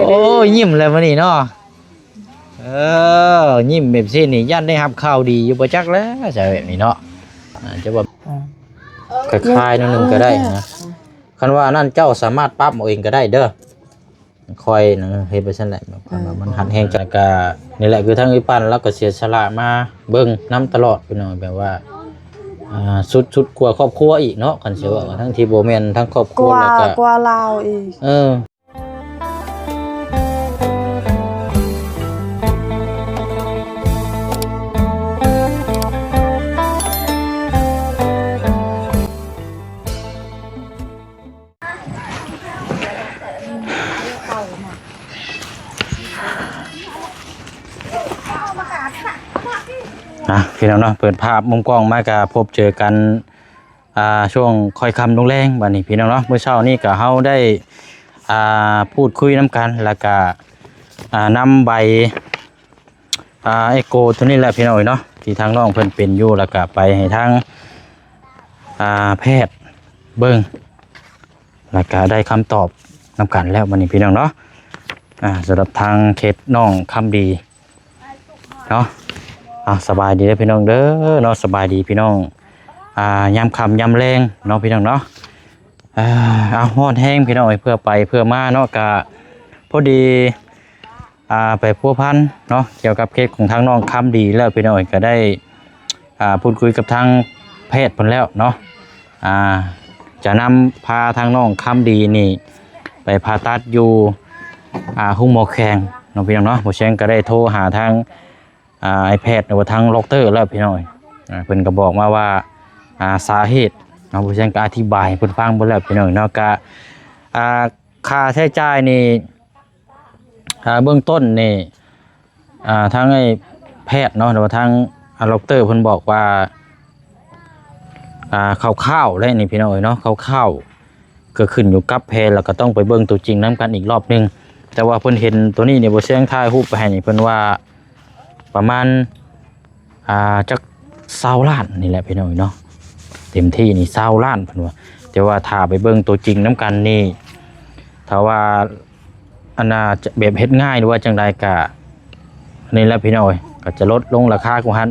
โอ้ยิ้มเลยวันนี้เนาะยิ้มแบบนี้นี่ยันได้รับข่าวดีอยู่ประจักแล้วใช่แบบนี้เนาะจะแบบคล้ายๆนึงก็ได้นะคันว่านั่นเจ้าสามารถปรับเอาเองก็ได้เด้อคอยนะเฮ็ดไปซั่นแหละแบบมันหันแห้งจังกะนี่แหละคือทางอีปันแล้วก็เสียสละมาเบิ่งน้ำตลอดพี่น้องแบบว่าสุดกว่าครอบครัวอีกเนาะคันสิว่าทั้งที่บ่แม่นทั้งครอบครัวแล้วก็กว่าลาวอีกพี่น้องเนาะเปิดภาพมุมกล้องมาก็พบเจอกันช่วงค่อยค่ำลงแรงบัดนี้พี่น้องเนาะเมื่อเช้านี้ก็เฮาได้พูดคุยน้ำกันแล้วก็นำใบเอโกตัวนี้แหละพี่น้องเนาะที่ทางน้องเพิ่นเป็นอยู่แล้วก็ไปให้ทางแพทย์เบิ่งแล้วก็ได้คำตอบนำกันแล้วบัดนี้พี่น้องเนาะสำหรับทางเคสน้องคำดีเนาะสบายดีเด้อพี่น้องเด้อเนาะสบายดีพี่น้องยามค่ำยามแรงเนาะพี่น้องเนาะฮอดแห้งพี่น้องเพื่อไปเพื่อมาเนาะกะพอดีไปพัวพันเนาะเกี่ยวกับเคสของทางน้องคำดีแล้วพี่น้องก็ได้พูดคุยกับทางแพทย์เพิ่นแล้วเนาะจะนำพาทางน้องคำดีนี่ไปผ่าตัดอยู่หุ้งหมอแข็งเนาะพี่น้องเนาะหมอแข็งก็ได้โทรหาทางไอแพทย์หรือว่าทางด็อกเตอร์แล้วพี่น้อยเพิ่นก็บอกมาว่าสาเหตุเนาะผู้เชี่ยวชาญก็อธิบายเพิ่นฟังเบิ่แล้วพี่น้อยเนาะก็ค่าใช้จ่ายนี่เบื้องต้นนี่ทางไอแพทย์เนาะหรือว่าทางด็อกเตอร์เพิ่นบอกว่าคร่าวๆแล้วนี่พี่น้อยเนาะคร่าวๆก็ขึ้นอยู่กับแพทย์แล้วก็ต้องไปเบิ่งตัวจริงนำกันอีกรอบนึงแต่ว่าเพิ่นเห็นตัวนี้เนี่ยบ่เสียงถ่ายรูปไปให้นี่เพิ่นว่าประมาณจัก20 ล้านนี่แหละพี่น้องเนาะเต็มที่นี่20 ล้านเพิ่นว่าแต่ว่าถ้าไปเบิ่งตัวจริงน้ำกันนี่ถ้าว่าอันน่ะแบบเฮ็ดง่ายหรือว่าจังใดก็นี่แหละพี่น้องก็จะลดลงราคาของหัน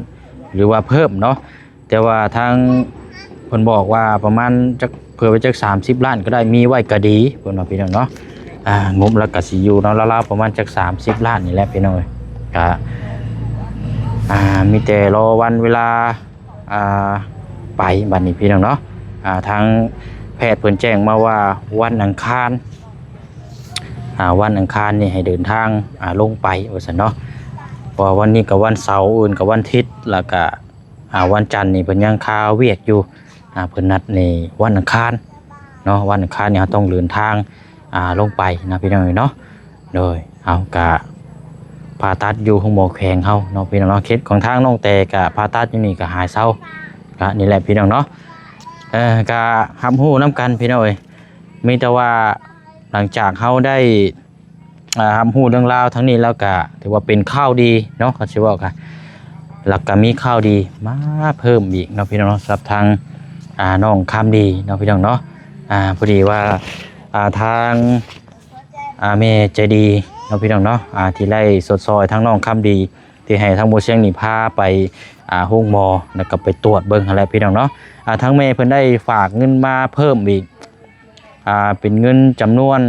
หรือว่าเพิ่มเนาะแต่ว่าทางเพิ่นบอกว่าประมาณจักเผื่อไปจัก30 ล้านก็ได้มีไว้ก็ดีเพิ่นว่าพี่น้องเนาะงบแล้วก็สิอยู่เนาะราวๆประมาณจัก30 ล้านนี่แหละพี่น้องก็มีแต่รอวันเวลาไปบัดนี้พี่น้องเนาะทางแพทย์เพิ่นแจ้งมาว่าวันอังคารนี่ให้เดินทางลงไปว่าซั่นเนาะเพราะวันนี้กับวันเสาร์อื่นกับวันอาทิตย์แล้วก็วันจันทร์นี่เพิ่นยังคาเวียกอยู่เพิ่นนัดในวันอังคารเนาะวันอังคารนี่เฮาต้องเดินทางลงไปนะพี่น้องเนาะโดยเอากะผ่าตัดอยู่ห้องหมอแข็งเฮาเนาะพี่น้องเนาะเคสของทางน้องแต่กะผ่าตัดอยู่นี่ก็หายเศร้ากะนี่แหละพี่น้องเนาะกะรับรู้น้ำกันพี่น้องมีแต่ว่าหลังจากเฮาได้รับรู้เรื่องราวทั้งนี้แล้วกะถือว่าเป็นข้าวดีเนาะก็สิว่ากันแล้วก็มีข้าวดีมาเพิ่มอีกเนาะพี่น้องเนาะสำหรับทางน้องคำดีเนาะพี่น้องเนาะพอดีว่าทางเมใจดีเนาะพี่น้องเนาะที่ไล่สดซอยทั้งน้องคำดีที่ให้ทั้งโมเชียงนี่พาไปห้องหมอแล้วก็ไปตรวจเบิ่งอะไรพี่น้องเนาะทั้งเมเพิ่นได้ฝากเงินมาเพิ่มอีกเป็นเงินจำนวน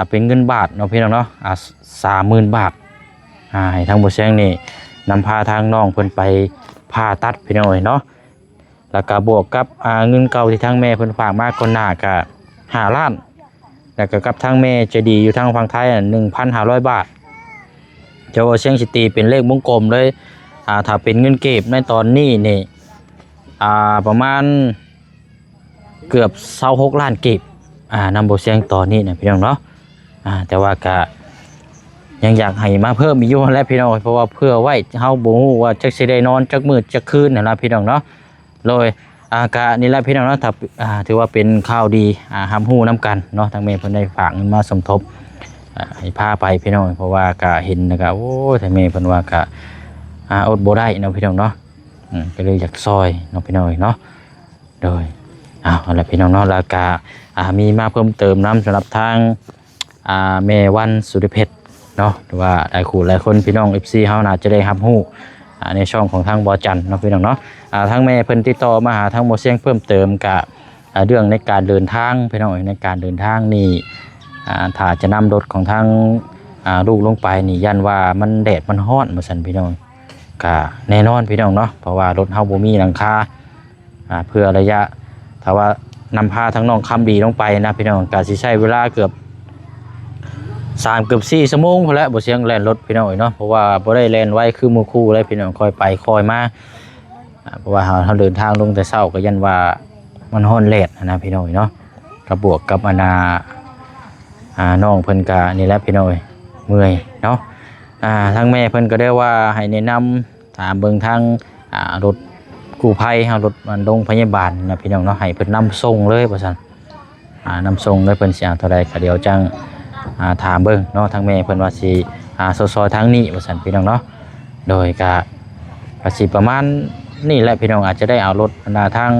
เป็นเงินบาทเนาะพี่น้องเนาะ30,000 บาทให้ทั้งโมเชียงนี่นำพาทางน้องเพิ่นไปผ่าตัดพี่น้องเนาะแล้วก็บวกกับเงินเก่าที่ทางแม่เพิ่นฝากมาก่อนหน้าก็5 ล้านแล้วก็กับทางแม่จะดีอยู่ทางฝั่งไทย1,500 บาทเจ้าเชียงสิตีเป็นเลขวงกลมเลยถ้าเป็นเงินเก็บในตอนนี้นี่ประมาณเกือบ26 ล้านเก็บนำโบเชียงตอนนี้นะพี่น้องเนาะแต่ว่าก็ยังอยากให้มาเพิ่มอีกอยู่แล้วพี่น้องเพราะว่าเพื่อไว้เฮาบ่ฮู้ว่าจักสิได้นอนจักมื้อจักคืนนั่นล่ะพี่น้องเนาะเลยกะนี่แหละพี่น้องเนาะถือว่าเป็นข้าวดีรับรู้น้ำกันเนาะทางเมย์เพิ่นได้ฝากเงินมาสมทบให้พาไปพี่น้องเพราะว่ากะเห็นนะครับโอ้ทางเมย์เพิ่นว่ากะอดบ่ได้เนาะพี่น้องเนาะก็เลยอยากซอยเนาะพี่น้องเนาะโดยเอาละพี่น้องเนาะแล้วกะมีมาเพิ่มเติมน้ำสำหรับทาง แม่วันสุริเพชรเนาะหรือว่าหลายคู่หลายคนพี่น้อง FC เฮาน่าจะได้รับรู้ในช่องของทางบ่จันเนาะพี่น้องเนาะทางแม่เพิ่นติดต่อมาหาทางบ่เสียงเพิ่มเติมกะเรื่องในการเดินทางพี่น้องในการเดินทางนี่ถ้าจะนำรถของทางลูกลงไปนี่ยันว่ามันแดดมันร้อนว่าซั่นพี่น้องก็แน่นอนพี่น้องเนาะเพราะว่ารถเฮาบ่มีหลังคาเพื่อระยะถ้าว่านำพาทั้งน้องคำดีลงไปนะพี่น้องก็สิใช้เวลาเกือบ4 ชั่วโมงพอแล้วบ่เสียงแล่นรถพี่น้องเนาะเพราะว่าบ่ได้แล่นไวคือหมู่คู่เลยพี่น้องค่อยไปค่อยมาเพราะว่าเราเดินทางลงแต่เช้าก็ยันว่ามันร้อนแลดนะพี่น้องเนาะกับบวกกับน้องเพิ่นก็นี่แหละพี่น้องเมื่อยเนาะทางแม่เพิ่นก็ได้ว่าให้แนะนำถามเบิ่งทางรถกู้ภัยรถโรงพยาบาลนะพี่น้องเนาะให้เพิ่นนำส่งเลยว่าซั่นนำส่งเลยเพิ่นสิเอาเท่าใดก็เดี๋ยวจังถามเบิ่งเนาะทางแม่เพิ่นว่าสิซอยๆทางนี้ว่าซั่นพี่น้องเนาะโดยก็สิประมาณนี่แหละพี่น้องอาจจะได้เอารถทาง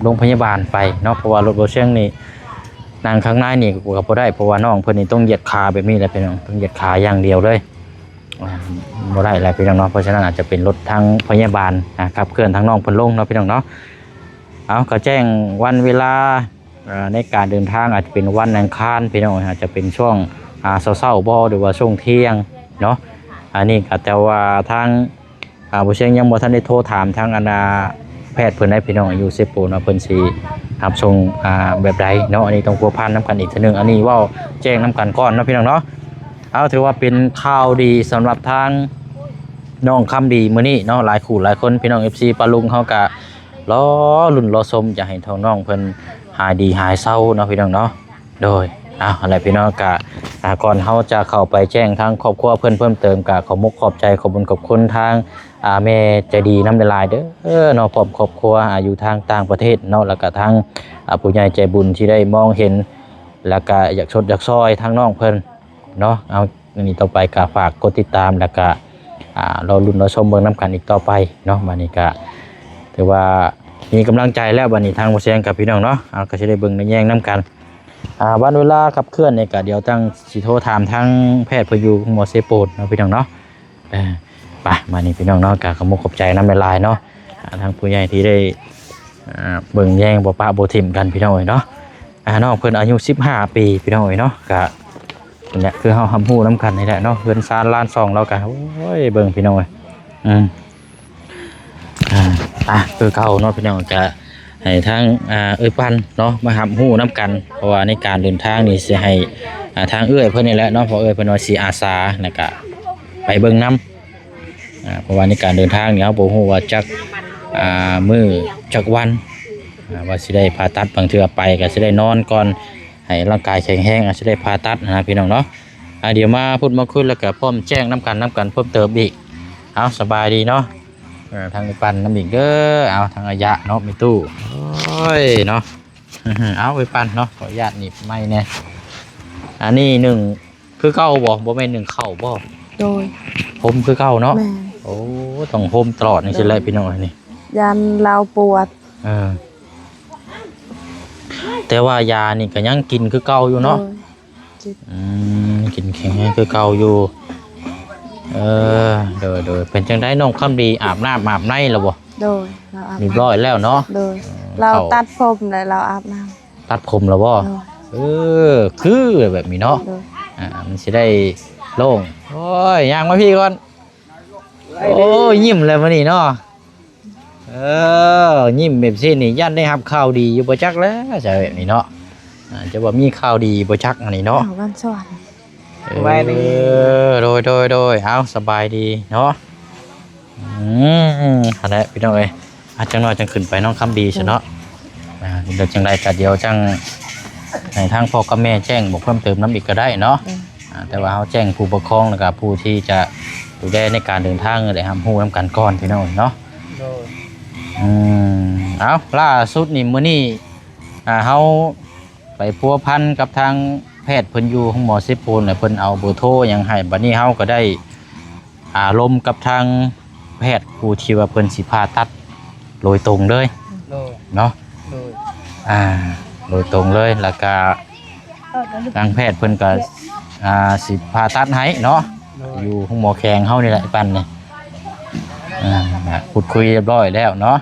โรงพยาบาลไปเนาะเพราะว่ารถบ่เชียงนี่นั่งข้างในนี่ก็บ่ได้เพราะว่าน้องเพิ่นนี่ต้องเหยียดขาแบบนี้แหละพี่น้องต้องเหยียดขาอย่างเดียวเลยบ่ได้แหละพี่น้องเนาะเพราะฉะนั้นอาจจะเป็นรถทางพยาบาลนะครับเคลื่อนทางน้องเพิ่นลงเนาะพี่น้องเนาะเอาก็แจ้งวันเวลาในการเดินทางอาจจะเป็นวันอังคารพี่น้องอาจจะเป็นช่วงเช้าๆบ่หรือว่าช่วงเที่ยงเนาะอันนี้ก็แต่ว่าทางบ่เชียงยังบ่ทันได้โทรถามทางแพทย์เพิ่นได้พี่น้องอายุ10 ปีเนาะเพิ่นสิรับส่งแบบใดเนาะอันนี้ต้องพัวพันน้ำกันอีกทีนึงอันนี้เว้าแจ้งน้ำกันก่อนเนาะพี่น้องเนาะเอาถือว่าเป็นข่าวดีสำหรับทางน้องคำดีมื้อนี้เนาะหลายคู่หลายคนพี่น้อง FC ปาลุงเฮาก็รอลุ้นรอชมจะให้ทางน้องเพิ่นหายดีหายเศร้าเนาะพี่น้องเนาะโดยอะไรพี่น้องกะก่อนเขาจะเข้าไปแจ้งทางครอบครัวเพิ่มเติมกะขอมุกขอบใจขอบคุณขอบคุณทางแม่ใจดีน้ำละลายเด้อเนาะพร้อมครอบครัวอยู่ทางต่างประเทศเนาะแล้วก็ทางผู้ใหญ่ใจบุญที่ได้มองเห็นแล้วก็อยากชดอยากซอยทางน้องเพิ่นเนาะเอาอันนี้ต่อไปกะฝากกดติดตามแล้วก็เราลุ้นเราชมเบิ่งน้ำกันอีกต่อไปเนาะวันนี้กะถือว่ามีกำลังใจแล้ววันนี้ทางบ่เชียงกับพี่น้องเนาะก็สิได้เบิ่งได้แย่งน้ำกันวันเวลาขับเคลื่อนเนี่ยก็เดี๋ยวตั้งสิโทรถามทางแพทย์พยุงหมอเซโปดเนาะพี่น้องเนาะไปมานี่พี่น้องเนาะก็ขอมุกขอบใจน้ำละลายเนาะทางผู้ใหญ่ที่ได้เบิ่งแย่งบ่ปะบ่ทิ่มกันพี่น้องเนาะน้องเพิ่นอายุ15 ปีพี่น้องเนาะก็เนี่ยคือเฮาทำฮู้น้ำกันนี่แหละเนาะเพิ่นซานล้าน2แล้วก็โอ้ยเบิ่งพี่น้องคือเก่าเนาะพี่น้องก็ให้ทางปันเนาะมาทำหู้น้ำกันเพราะว่าในการเดินทางนี่สิให้ทางเพิ่นนี่แหละเนาะเพราะเพิ่นว่าสิอาสาแล้วก็ไปเบิ่งน้ำเพราะว่าในการเดินทางเนี่ยเฮาบ่ฮู้ว่าจักมื้อจักวันว่าสิได้ผ่าตัดบางเทื่อไปก็สิได้นอนก่อนให้ร่างกายแข็งแรงสิได้ผ่าตัดนะพี่น้องเนาะเดี๋ยวมาพูดมาคุยแล้วก็พร้อมแจ้งน้ำกันเพิ่มเติมอีกเอาสบายดีเนาะทางปันน้ำอีกเด้อเอาทางอายะเนาะมีตู้โอ้ยเนาะเอาไปปันเนาะขออนุญาตหนีบไม่แน่อันนี้คือเก้าบ่แม่น1 เข้าบ่โดยผมคือเก้าเนาะโอ้ต้องโฮมตลอดนี่ใช่เลยพี่น้องนี่ยันเราปวดแต่ว่ายานี่ก็ยังกินคือเก้าอยู่เนาะกินแข็งคือเก้าอยู่โดยเป็นจังได้น้องคำดีอาบน้ำอาบในแล้วบ่โดยเราอาบเรียบร้อยแล้วเนาะโดยเราตัดผมเลยเราอาบน้ำตัดผมแล้วบ่คือแบบนี้เนาะมันสิได้โล่งโอ้ยย่างมาพี่ก่อนโอ้ยยิ้มเลยมื้อนี้เนาะยิ้มแบบนี้นี่ยันได้รับข่าวดีอยู่บ่จักแล้วจะแบบนี้เนาะจะว่ามีข่าวดีบ่จักอันนี้เนาะวันสวรรค์โดยเอาสบายดีเนาะอะไรพี่น้องเอ้ยจังหน่อยจังขึ้นไปน้องคำดีซะเนาะเดี๋ยวจังไรก็เดี๋ยวจังในทางพ่อกับแม่แจ้งบอกเพิ่มเติมน้ำอีกก็ได้เนาะแต่ว่าเขาแจ้งผู้ปกครองแล้วก็ผู้ที่จะดูแลในการเดินทางได้ทำหู้น้ำกันก่อนพี่น้องเนาะเอาล่าสุดนี่มื้อนี้เขาไปพัวพันกับทางแพทย์เพิ่นอยู่ของหมอซิปูนเพิ่นเอาเบอร์โทรยังให้บัดนี้เฮาก็ได้ลมกับทางแพทย์ผู้ที่ว่าเพิ่นสิผ่าตัดโดยตรงเลยเนาะโดยตรงเลยแล้วก็ ทางแพทย์เพิ่นก็สิผ่าตัดให้เนาะอยู่ห้องหมอแขงเฮานี่แหละไอ้ปันนี่พูดคุยเรียบร้อยแล้วเนาะ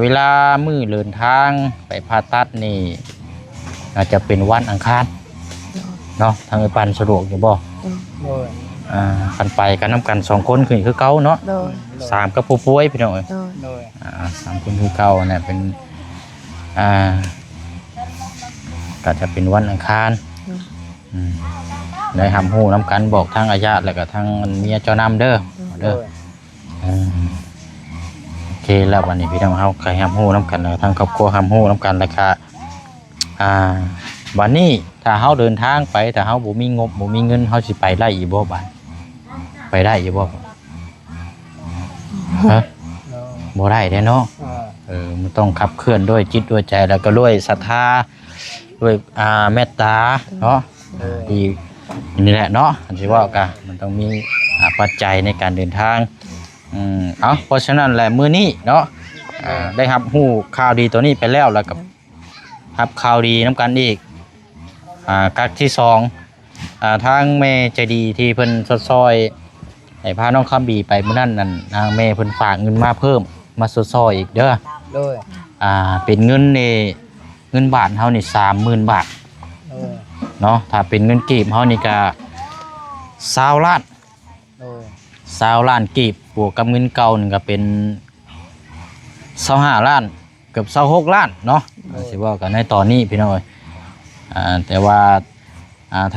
เวลามื้อเดินทางไปผ่าตัดนี่อาจจะเป็นวันอังคารเนาะทางไอ้ปันสะดวกอยู่บ่กันไปกันน้ำกัน2คนคือเก่าเนาะ3กับผู้ป่วยพี่น้องเอ้ย3คนคือเก่าเนี่ยเป็นก็จะเป็นวันอังคารได้ทำหูน้ำกันบอกทางอาญาแล้วก็ทางเมียเจ้านำเด้อโอเคแล้ววันนี้พี่น้องเขาเคยทำหูน้ำกันทางครอบครัวทำหูน้ำกันแล้วก็วันนี้ถ้าเขาเดินทางไปถ้าเขาบ่มีงบบ่มีเงินเขาสิไปได้อีบ่บ้านไปได้อีบ่ฮะบ่ได้เด้เนาะมันต้องขับเคลื่อนด้วยจิตด้วยใจแล้วก็ด้วยศรัทธาด้วยเมตตาเนาะที่นี่แหละเนาะอันที่ว่ากันมันต้องมีปัจจัยในการเดินทางเพราะฉะนั้นแหละมื้อนี้เนาะได้รับฮู้ข่าวดีตัวนี้ไปแล้วแล้วกับรับข่าวดีน้ำกันอีกกักที่2ทางแม่ใจดีที่เพิ่นซอยให้พาน้องคำบีไปมื้อนั้นนั่นทางแม่เพิ่นฝากเงินมาเพิ่มมาซอยอีกเด้อเป็นเงินนี่เงินบาทเฮานี่ 30,000 บาทเนาะถ้าเป็นเงินกีบเฮานี่ก็20 ล้าน20 ล้านกีบบวกกับเงินเก่านี่ก็เป็น25 ล้านเกือบ26 ล้านเนาะสิว่ากันในตอนนี้พี่น้อยแต่ว่า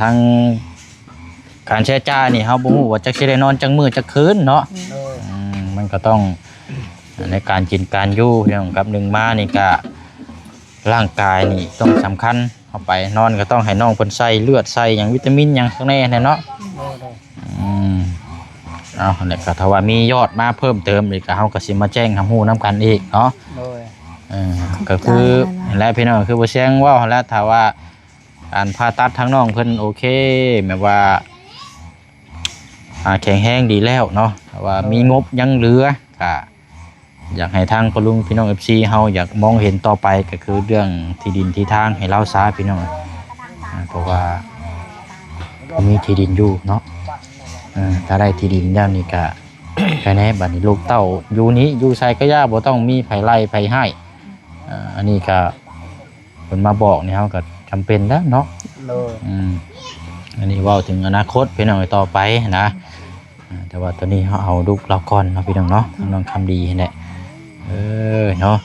ทางการใช้จ่ายนี่เฮาบ่ฮู้ว่าจักสิได้นอนจักมื้อจักคืนเนาะมันก็ต้องในการกินการอยู่เรื่องกับ1มานี่ก็ร่างกายนี่ต้องสำคัญเข้าไปนอนก็ต้องให้น้องเพิ่นใส่เลือดใส่อย่างวิตามินอย่างข้างในเนาะเอาเนี่ยก็ถ้าว่ามียอดมาเพิ่มเติมอีกก็เฮาก็สิมาแจ้งทำฮู้นํกันอีกเนาะก็คือแล้วพี่น้องคือบ่แจ้งว่าแล้วถ้าว่าการผ่าตัดทั้งน้องเพิ่นโอเคแบบว่าแข็งแรงดีแล้วเนาะถ้าว่ามีงบยังเหลือก็อยากให้ทางปลุงพี่น้อง FC เฮาอยากมองเห็นต่อไปก็คือเรื่องที่ดินที่ทางให้เราซาพี่น้องเพราะว่ามีที่ดินอยู่เนาะถ้าได้ที่ดินแล้วนี่ก็แค่นี้บัดนี้ลูกเต้าอยู่นี้อยู่ใส่ก็ย่าบ่ต้องมีไผไล่ไผให้อันนี้ก็เพิ่นมาบอกนี่เฮาก็จำเป็นแล้วเนาะอันนี้เว้าถึงอนาคตพี่น้องต่อไปนะแต่ว่าตอนนี้เฮาเอาลูกเราก่อนเนาะพี่น้องเนาะน้องคำดีแหละเนาะ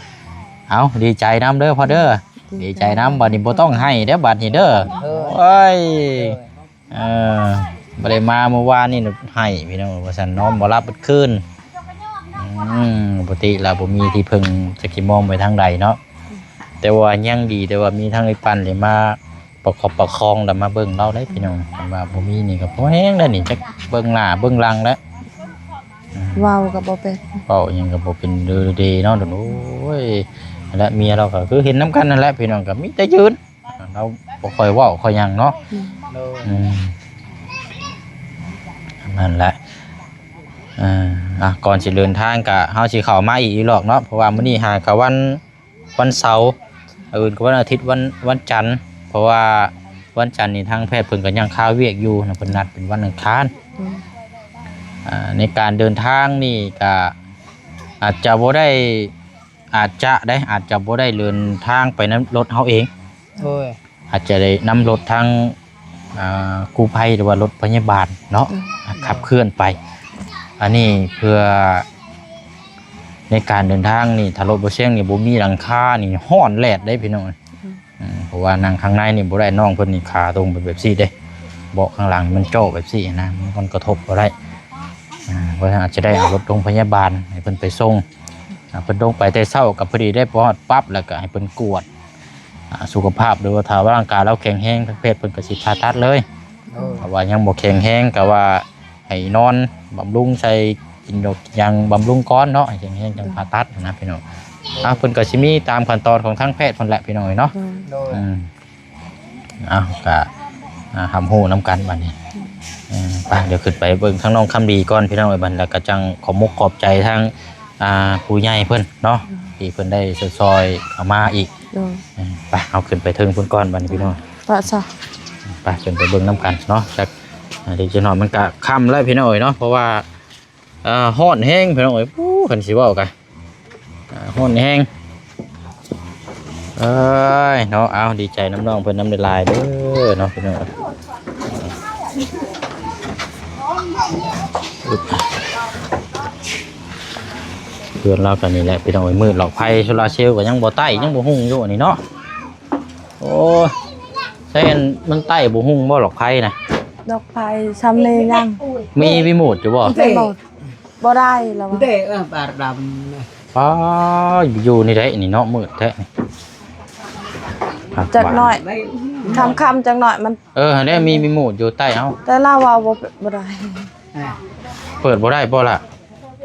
เอาดีใจน้ำเด้อพ่อเด้อดีใจน้ำบัดนี้บ่ต้องให้เด้อบัดนี้เด้อโอ้ยบ่ได้มาเมื่อวานนี่ให้พี่น้องว่าซั่นนอนบ่หลับเบิดคืนปกติแล้วบ่มีที่พึ่งจักสิมองไปทางใดเนาะแต่ว่ายังดีแต่ว่ามีทางไอ้ปันเลยมาประคบประคองแล้วมาเบิ่งเราได้พี่น้องว่าบ่มีนี่ก็พอแห้งแล้วนี่จักเบิ่งหน้าเบิ่งหลังแล้วเว้าก็บ่เป็นเว้าหยังก็บ่เป็นดีเนาะโอ้ยและเมียเราก็คือเห็นน้ำกันนั่นแหละพี่น้องก็มีแต่ยืนเราบ่ค่อยเว้าค่อยหยังเนาะนั่นแหละก่อนสิเดินทางก็เฮาสิเข้ามาอีกหรอกเนาะเพราะว่ามื้อนี้หาก็วันเสาร์อื่นก็วันอาทิตย์วันจันทร์เพราะว่าวันจันทร์นี่ทางแพทย์เพิ่นก็ยังค้าเวียกอยู่นะเพิ่นนัดเป็นวันอังคารในการเดินทางนี่ก็อาจจะบ่ได้อาจจะบ่ได้เดินทางไปนํรถเฮาเองอาจจะได้นำรถทางกู้ภัยหรือว่ารถพยาบาลเนาะขับเคลื่อนไปอันนี้เพื่อในการเดินทางนี่ถ้ารถบ่เสี่ยงนี่บ่มีหลังคานี่ฮ้อนแลดได้พี่น้องเพราะว่านั่งข้างในนี่บ่ได้น้องเพิ่นนี่ขาตรงแบบซี่เด้เบาะข้างหลังมันโจ้แบบซี่นะมันกระทบบ่ได้เพราะฉะนั้นอาจจะได้เอารถโรงพยาบาลให้เพิ่นไปส่งเพิ่นลงไปแต่เช้ากับพอดีได้ปอดปั๊บแล้วก็ให้เพิ่นกวดสุขภาพหรือว่าถ้าว่าร่างกายเราแข็งแรงทางเพศเพิ่นก็สิผ่าตัดเลยถ้าว่ายังบ่แข็งแรงก็ว่าให้นอนบำรุงใส่กินดอกยังบำรุงก้อนเนาะให้แข็งแรงจังผ่าตัดนะพี่น้องเพิ่นก็สิมีตามขั้นตอนของทางแพทย์เพิ่นแหละพี่น้องเนาะก็ทำหูน้ำกันบัดนี้ไปเดี๋ยวขึ้นไปเบิ่งทางน้องคำดีก่อนพี่น้องบัดแล้วก็จังขอมุกขอบใจทางผู้ใหญ่เพิ่นเนาะที่เพิ่นได้ซอยเข้ามาอีก โดย ไปเอาขึ้นไปเทิงพุ่นก้อนบัดนี้พี่น้อง ว่าซะ ไปขึ้นไปเบิ่งน้ำกันเนาะจักเดี๋ยวจะนอนมันก็ค่ำแล้วพี่น้องเนาะเพราะว่าฮ้อนแห้งพี่น้องปู้คันสิเว้ากันฮ้อนแห้งเอ้ยเนาะเอาดีใจน้ำน้องเพิ่นน้ำลายเด้อเนาะพี่น้องเพื่อนเรากันนี่แหละพี่น้องมืดหลอกไฟโซลาเซลล์ก็ยังบ่ใต้ยังบ่หุ่งอยู่อันนี้เนาะโอ้ใช่มันใต้บ่หุ่งบ่หลอกไฟนะ ดอกไผ่ซ้ำเลยยัง มีวิโมดอยู่บ่ ได้หมดบ่ได้แล้วว่ะ เด็กบาดดำ ป้าอยู่นี่ได้นี่เนาะมืดแท้นี่ จักหน่อยคำจักหน่อยมัน อันนี้มีวิโมดอยู่ใต้เอ้า แต่เราว่าบ่ได้ เปิดบ่ได้บ่ล่ะ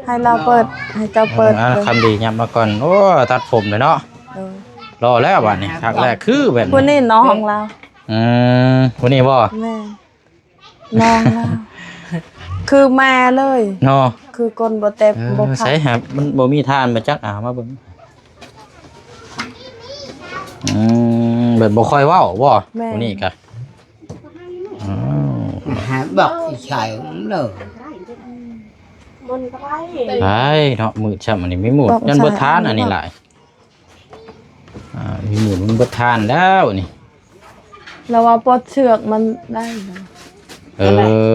ให้เราเปิดให้เจ้าเปิด คำดียับมาก่อนโอ้ตัดผมเลยเนาะ เออ รอแล้วบัดนี้ครั้งแรกคือแบบ ผู้นี้น้องของเรา คนนี้บ่ แม่น้องเราคือแม่เลย เนาะ คือคนบ่เต็มบ่พัก ใช่ครับมันบ่มีทานมาจักมาเบิ่งแบบบ่ค่อยเว้าบ่คนนี้ก็ หาบอกอีกชายเลย ไอ้เนาะมืดช่ำอันนี้ไม่หมดยันเบิดทานอันนี้หลายมีหมูมันเบิดทานแล้วนี่ เราว่าปลดเชือกมันได้เหรอ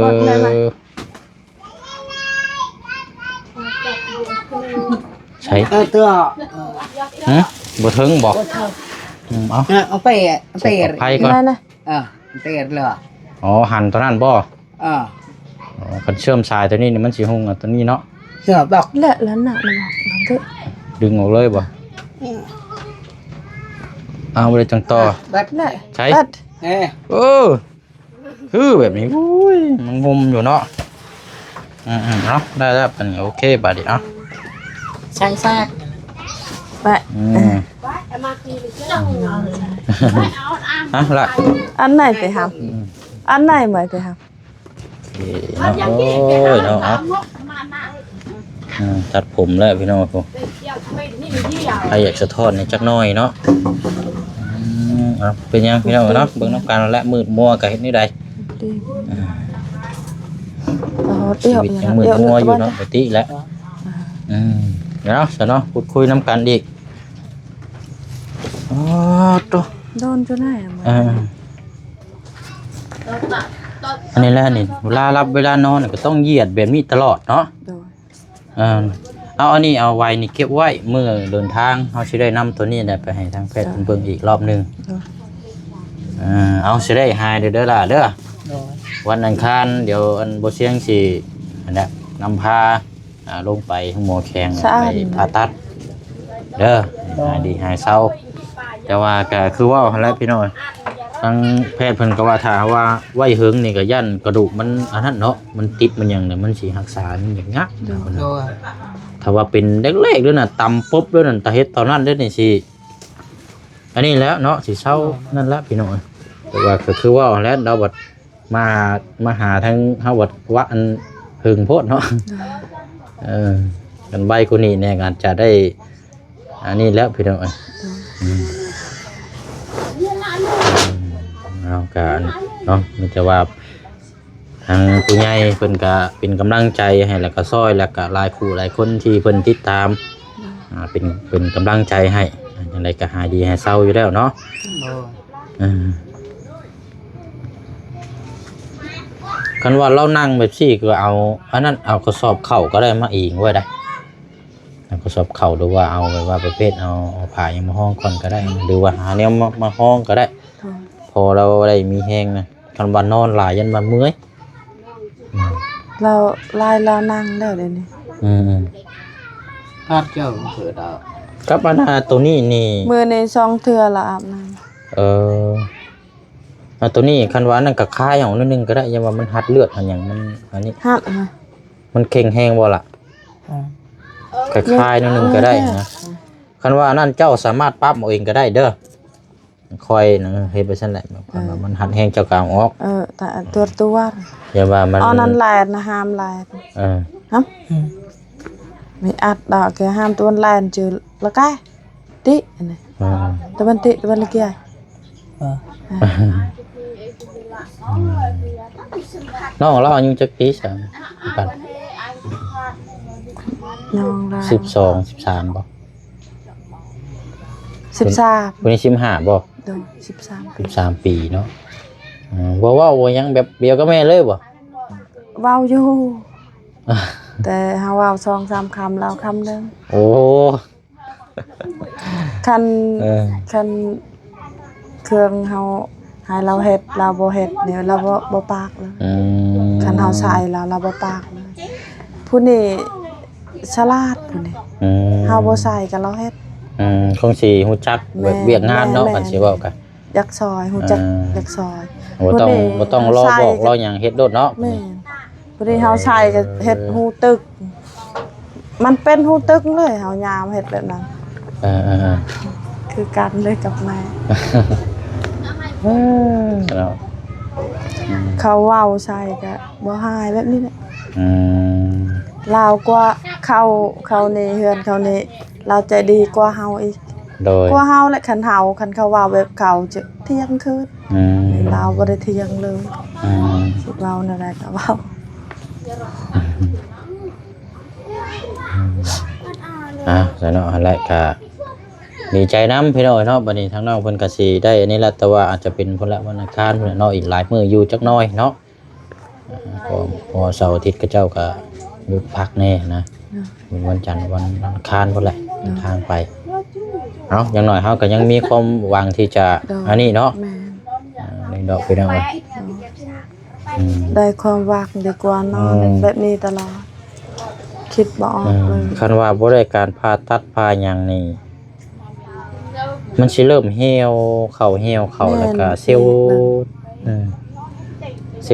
ปลดได้ไหม ใช่ ตัว บ่ถึงบอกเอา เอาไป ไผ่ก่อน ได้นะ ไปเลย อ๋อหั่นตัวนั้นบ่ คันเชื่อมสายตัวนี้นี่มันสิหุงตัวนี้เนาะ เสือบอก และแล้วน่ะมันบอกมันก็ ดึงออกเลยบ่เอาไปเลยจังต่อ บัด และ ใช่ ตัด คือแบบนี้อุ้ยมันงมอยู่เนาะเนาะได้แล้วเป็นโอเคบัดนี้เนาะ ช่างซาก ไป ละ อันไหนไปทำอันไหนไม่ไปทำ โอ้ยเนาะตัดผมแล้วพี่น้องผมใครอยากสะท้อนในจักหน้อยเนาะเป็นยังพี่น้องเนาะเบิ่งน้ำกันและมืดมัวกับเฮ็ดนี่ใด ดีเดี๋ ชี ยว วิตยังมืดมัวอยู่เนาะปกติแล้วเนาะซะเนาะพูดคุยน้ำกันอีกอ๋อตัว โดนจนได้อะ อันนี้แหละนี่เวลารับเวลานอนก็ต้องเหยียดแบบนี้ตลอดเนาะ โดย เอาอันนี้เอาไว้นี่เก็บไว้เมื่อเดินทางเขาสิได้นำตัวนี้ไปให้ทางแพทย์เบิ่งอีกรอบนึงเอาสิได้หายเด้อล่ะเด้อวันอังคารเดี๋ยวอันบ่เสียงสิอันนั้นนำพาลงไปห้องหมอแข็งไปผ่าตัดเด้อหายดีหายเศร้าแต่ว่าก็คือว่าหั่นแหละพี่น้อยทางแพทย์เพิ่นก็ว่าถ้าว่าไว้เหิงนี่ก็ยันกระดูกมันอันนั้นเนาะมันติดมันหยังเนี่ยมันสิรักษามันอย่างยาก ถ้าว่าเป็นเล็กๆด้วยน่ะตำปุ๊บด้วยนั่นตาเฮ็ดตอนนั้นเด้อนี่สิอันนี้แล้วเนาะสิเศร้านั่นละพี่น้องแต่ว่าก็คือว่าแล้วเราบัดมาหาทางเฮาบัดว่าอันหึงโพดเนาะกันใบกูนี่แน่งานจะได้อันนี้แล้วพี่น้องเอาการเนาะมันจะว่าทางผู้ใหญ่เพิ่นก็เป็นกำลังใจให้แล้วก็ซอยแล้วก็หลายคู่หลายคนที่เพิ่นติดตามเป็นกำลังใจให้จังไดก็หายดีให้เศร้าอยู่แล้วเนาะคันว่าเรานั่งแบบซี่ก็เอาอันนั้นเอากระสอบเข่าก็ได้มาเองไว้ได้เอากระสอบเข่าหรือว่าเอาแบบว่าประเภทเอาผ้ายังมาห้องก่อนก็ได้หรือว่าหาแนวมาห้องก็ได้พอเราได้มีแห้งนะคันว่านอนหลายยันมาเมื่อยเราเรานั่งแล้วเดี๋ยวนี้ พาดเจ้าเสือดาว กับอันตัวนี้นี่ มือในซองเทือละอาบน้ำตัวนี้คันว่านั่นก็คายอย่างนิดนึงก็ได้ยังว่ามันหัดเลือดอันอย่างมันอันนี้ หัดไหม มันเข่งแห้งบ่ล่ะคายนิดนึงก็ได้นะคันว่านั่นเจ้าสามารถปรับเอาเองก็ได้เด้อคอยเฮ็ดไปซั่นแหละมันหัดแห้งเจ้ากลางออกแต่ตัวอย่าว่ามันอ๋อนั่นแหละนะห้ามแหละฮะไม่อัดดอกแกห้ามตัวแหละจืดละแกติ Teman tik teman lagi ai. น้องเราอายุจักปีซะปัน น้องละ 12 13บ่ 13 คนนี้15บ่ โดย13 13ปีเนาะบ่เว้าบ่ยังแบบเดียวกับแม่เลยบ่ เว้าอยู่แต่เฮาเว้า2-3 คำแล้วคำนึง โอ้ คัน เออ เครื่องเฮาให้เราเฮ็ดเราบ่เฮ็ดเนี่ยเราบ่ปากเลย คันเฮาใส่แล้วเราบ่ปากเลยผู้นี้ฉลาดผู้นี้เฮาบ่ใส่ก็เราเฮ็ด คงสิฮู้จักแบบเวียกงานเนาะกันสิเว้ากัน อยากซอยฮู้จักอยากซอย บ่ต้องรอบอกรอหยังเฮ็ดโดดเนาะ แม่นผู้นี้เฮาใส่ก็เฮ็ดฮู้ตึก มันเป็นฮู้ตึกเลยเฮายามเฮ็ดแบบนั้น เออ คือกันเลยกับแม่ เนาะ เขาเว้าใส่ก็บ่หายแบบนี้แหละ อืม ลาวกว่าเขานี่เฮือนเขานี่เราใจดีกว่าเฮาอีก โดย กว่าเฮาแหละคันเขาเว้าแบบเขาจะเที่ยงคืน เราบ่ได้เที่ยงเลยสิเว้าแนวใดก็เว้า ซะเนาะหั่นแหละก็ดีใจนำพี่น้อยเนาะบัดนี้ทางน้องเพิ่นก็สิได้อันนี้ละแต่ว่าอาจจะเป็นพุ่นละวันอังคารพุ่นละเนาะอีกหลายมื้ออยู่จักหน่อยเนาะพอเสาร์อาทิตย์ก็เจ้าก็หยุดพักแน่นะเป็นวันจันทร์วันอังคารพุ่นแหละเดินทางไปเนาะอย่างน้อยเฮาก็ยังมีความหวังที่จะอันนี้เนาะ แม่น นี่ดอกพี่น้อง ได้ความหวังดีกว่านอนแบบนี้ตลอดคิดบ่ออกเลย คันว่าบ่ได้การผ่าตัดผ่าหยังนี่มันสิเริ่มเหี่ยวเข้าแล้วก็เซล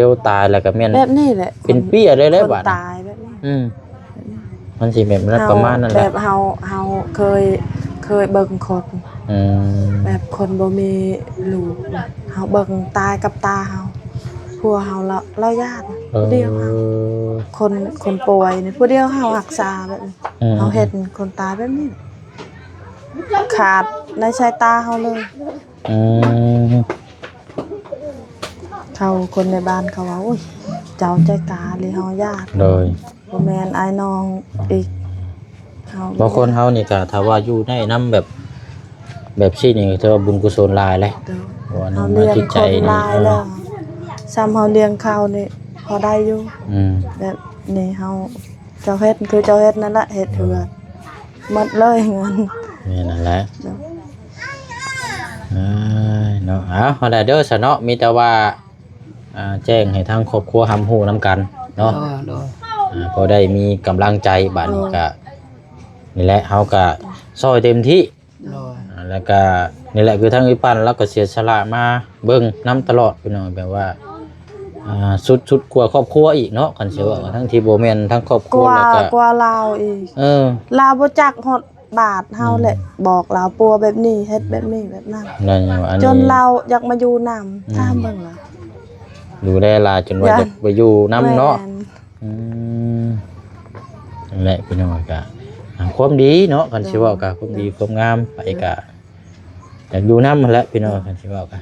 ล์ตายแล้วก็แม่น แบบนี้แหละ เป็นเปี้ยเลยบัด ตายแบบนี้ มันสิแบบนั้นประมาณนั้นแห แบ ละ บเฮาเคยเบิ่งคนแบบคนบ่มีลูกเฮาเบิ่งตายกับตาเฮาผัวเฮาเราญาติผู้เดียวเฮาคนป่วยนี่ผู้เดียวเฮารักษาแบบนี้เฮาเห็นคนตายแบบนี้ขาดในสายตาเฮาเลยเขาคนในบ้านเขาว่าโอ้ยเจ้าใจกาเลยเฮาญาติ โดย บ่แม่นอ้ายน้องอีกเฮา บางคนเฮานี่ก็ถ้าว่าอยู่ในนำแบบซี่นี่ถือว่าบุญกุศลหลายเลยว่า เฮา นำ เลี้ยง จิต ค ใจ นห นี่ ลายแล้วซ้ำเฮาเลี้ยงเขานี่พอได้อยู่ แบบนี่เฮาเจ้าเฮ็ดคือเจ้าเฮ็ดนั่นแหละเฮ็ดเถื่อหมดเลยเงิน นี่นั่นแหละเนาะเอาได้เด้อซะเนาะมีแต่ว่าแจ้งให้ทางครอบครัวหำฮู้นํกันเนาะพอได้มีกำลังใจบัดนี้ก็นี่แหละเฮาก็ซอยเต็มที่แล้วก็นี่แหละคือทางอีปันแล้วก็เสียสละมาเบิ่งนํตลอดพี่น้องแบบว่าสุดกว่าครอบครัวอีกเนาะคันสิว่าทั้งที่บ่แม่นทั้งครอบครัวแล้วก็กว่าลาวอีกลาวบ่จักฮอดบาทเฮาแหละบอกลาวปัวแบบนี้เฮ็ดแบบนี้แบบนั้น นั่นอันนี้ จนเราอยากมาอยู่นำตามเบิ่งล่ะ ดูแลลาจนว่าจะไปอยู่นำเนาะนั่นแหละพี่น้องก็ความดีเนาะคันสิว่าก็ความดีความงามไปก็อยากอยู่นำแหละพี่น้องคันสิว่าก็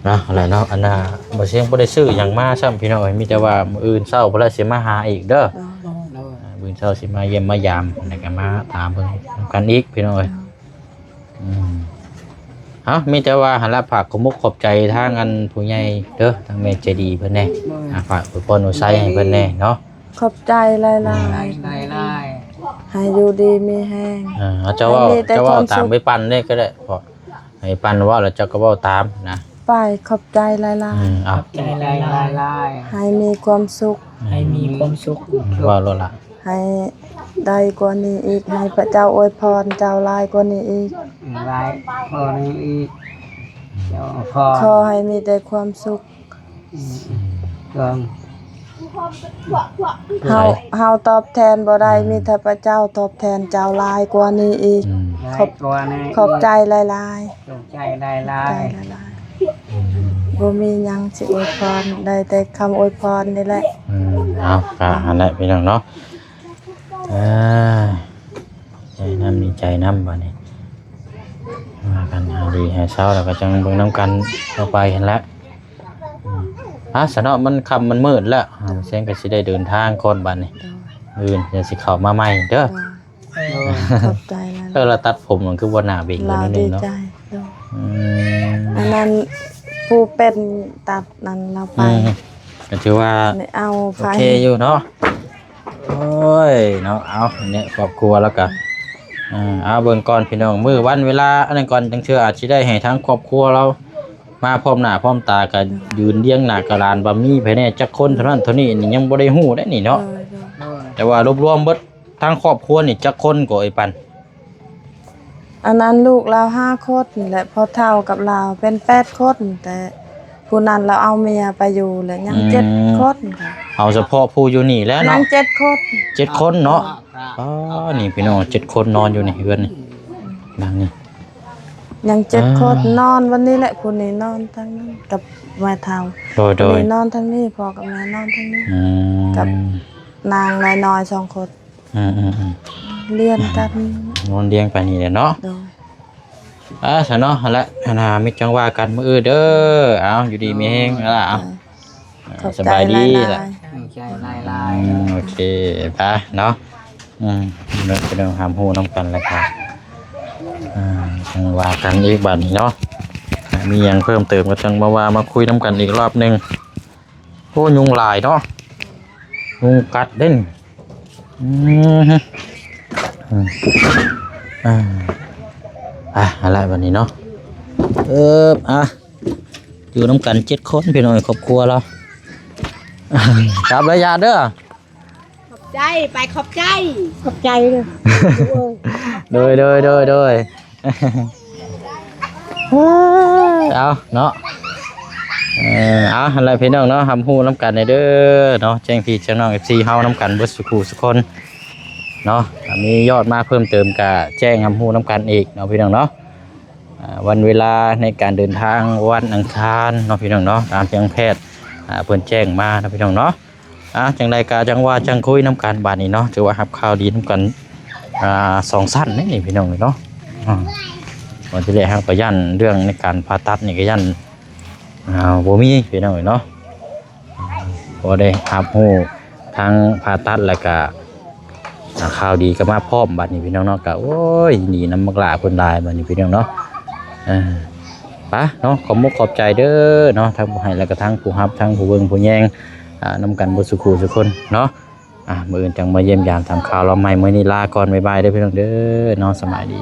เนาะอะไรเนาะอันน่ะบ่เสียงบ่ได้ซื้อหยังมาซ้ำพี่น้องมีแต่ว่ามื้ออื่นเช้าพุ่นละสิมาหาอีกเด้อมื้อเช้าสิมาเยี่ยมมายามแล้วก็มาถามเบิ่งกันอีกพี่น้องมีแต่ว่าหันละฝากขมุกขอบใจทางอันผู้ใหญ่เด้อทางแม่ใจดีเพิ่นแน่ฝากอวยพรอวยไสให้เพิ่นแน่เนาะ ขอบใจหลายๆให้อยู่ดีมีแห้งเจ้าว่าตามไปปั่นได้ก็ได้พอให้ปั่นว่าแล้วเจ้าก็เว้าตามนะไปขอบใจหลายๆขอบใจหลายๆให้มีความสุขว่าโลละให้ได้กว่านี้อีกให้พระเจ้าอวยพรเจ้าหลายกว่านี้อีกขอให้มีแต่ความสุขเฮาตอบแทนบ่ได้มีแต่พระเจ้าตอบแทนเจ้าหลายกว่านี้อีกขอบใจหลายๆบ่มีหยังสิอวยพรได้แต่คำอวยพรนี่แหละก็อันนั้นพี่น้องเนาะ น้ำดีใจน้ำบัดนี้มากันหาดีให้เศร้าแล้วก็จังเบิ่งน้ำกันต่อไปเห็นแล้วสนอมันค่ำมันมืดแล้วเสียงก็สิได้เดินทางก่อนบัดนี้อื่นเดี๋ยวสิเข้ามาใหม่เด้อ ขอบใจแล้ว เราตัดผมมันคือบ่หน้าเบ่ง เรา นั่น ดี เนาะ ใจอันนั้นผู้เป็นตัดนั้นเราไป ก็ถือว่า เอา โอ ไป เคอยู่เนาะโอ้ยเนาะเอาเนี่ยครอบครัวแล้วก็เอาเบิ่งก่อนพี่น้องมื้อวันเวลาอันนั้นก่อนจังเชื่ออาจสิได้ให้ทั้งครอบครัวเรามาพร้อมหน้าพร้อมตากันยืนเรียงหน้ากระดานบ่มีไผแน่จักคนเท่านั้นเท่านี้นี่ยังบ่ได้ฮู้ได้นี่เนาะแต่ว่ารวมๆเบิดทั้งครอบครัวนี่จักคนก็ไอ้ปัน อันนั้นลูกเรา5 คนและพอเท่ากับเราเป็น8 คนแต่ผู้นั้นเราเอาเมียไปอยู่แล้วยัง7 คนค่ะ เอาเฉพาะผู้อยู่นี่แล้ว ยั เนาะ ง7 คน 7 คนเนาะอ๋อนี่พี่น้อง7 คนนอนอยู่ในเฮือนนี่ดังนี่ ยัง7 คนนอนวันนี้แหละผู้นี้นอนทั้งนั้นกับแม่เท่า โดย ผู้นี้นอนทั้งนี้พ่อกับแม่นอนทั้งนี้ กับ นางน้อยๆ2 คน เรียนกัน นอนเรียงไปนี่แหละเนาะ โดย ซะเนาะหั่นแหละมิจังว่ากันมื้ออื่นเด้อเอาอยู่ดีมีแฮงนั่นล่ะเอา ขอบ ส ใจ บายดี หล ล่ะ าย ใจลาย โอเคไปเนาะเดี๋ยวไปเดินหามฮู้น้ำกันแล้วครับจังว่ากันอีกบัดนี้เนาะมีหยังเพิ่มเติมก็จังมาคุยน้ำกันอีกรอบหนึงโอ้ยุงหลายเนาะยุงกัดเด่นอะไรแบบนี้เนาะอยู่น้ำกัน7 คนพี่น้อยครอบครัวเราครับระยะเด้อ ขอบใจไปขอบใจขอบใจเลย โดยเอาเนาะเอาอะไรพี่น้องเนาะทำฮู้น้ำกันในเด้อเนาะแจ้งพี่แจ้งน้อง FC เฮาน้ำกันเบิดสุขุสุคนเนาะมียอดมาเพิ่มเติมก็แจ้งทำฮู้น้ำกันอีกเนาะพี่น้องเนาะวันเวลาในการเดินทางวันอังคารเนาะพี่น้องเนาะตามทางแพทย์เพิ่นแจ้งมาเนาะพี่น้องเนาะจังใดก็จังว่าจังคุยน้ำกันบาดนี้เนาะถือว่ารับข่าวดีน้ำกัน2 สั้นนี่พี่น้องเนาะวันที่แรกครับก็ยันเรื่องในการผ่าตัดนี่ก็ยันบ่มีพี่น้องเนาะบ่ได้รับรู้ทางผ่าตัดแล้วก็ข่าวดีก็มาพร้อมบัดนี้พี่น้องเนาะก็โอ้ยนี่น้ำมักหลาเพิ่นหลายบัดนี้พี่น้องเนาะปะเนาะขอบมุกขอบใจเด้อเนาะทั้งผู้ให้แล้วก็ทั้งผู้รับทั้งผู้เบิ่งผู้แยงนำกันบ่สุขสุคนเนาะมื้ออื่นจังมาเยี่ยมยามทำข่าวเราใหม่มื้อนี้ลาก่อนบ๊ายบายเด้อพี่น้องเด้อเนาะสบายดี